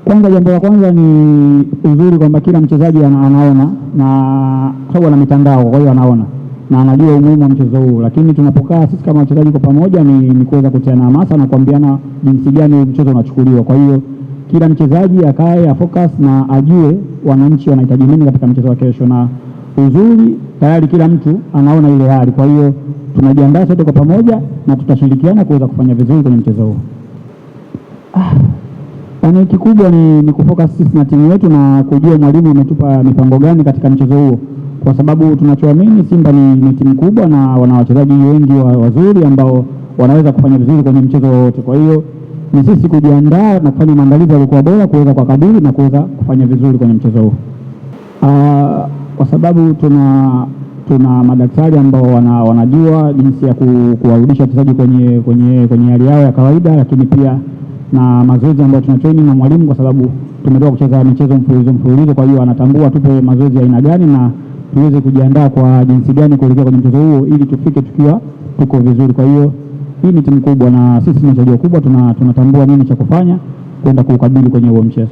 Kwanza, jambo la kwanza ni uzuri kwamba kila mchezaji anaona, na sababu ana mitandao, kwa hiyo anaona na anajua umuhimu wa mchezo huu. Lakini tunapokaa sisi kama wachezaji kwa pamoja ni kuweza kutiana hamasa na kuambiana jinsi gani mchezo unachukuliwa. Kwa hiyo kila mchezaji akae focus na ajue wananchi wanahitaji nini katika mchezo wa kesho, na uzuri tayari kila mtu anaona ile hali. Kwa hiyo tunajiandaa sote kwa pamoja na tutashirikiana kuweza kufanya vizuri kwenye mchezo huu. Yaani kikubwa ni kufocus sisi na timu yetu na kujua mwalimu ametupa mipango gani katika mchezo huo, kwa sababu tunachoamini Simba ni timu kubwa na wana wachezaji wengi wazuri ambao wanaweza kufanya vizuri kwenye mchezo wote. Kwa hiyo ni sisi kujiandaa na kufanya maandalizi yaliokuwa bora kuweza kukabili na kuweza kufanya vizuri kwenye mchezo huo. Kwa sababu tuna madaktari ambao wanajua jinsi ya kuwarudisha wachezaji kwenye hali yao ya kawaida, lakini pia na mazoezi ambayo tuna training na mwalimu, kwa sababu tumetoka kucheza michezo mfululizo. Kwa hiyo anatambua tupe mazoezi ya aina gani na tuweze kujiandaa kwa jinsi gani kuelekea kwenye mchezo huo ili tufike tukiwa tuko vizuri. Kwa hiyo hii ni timu kubwa na sisi ni wachezaji wakubwa, tunatambua nini cha kufanya kwenda kukabili kwenye huo mchezo.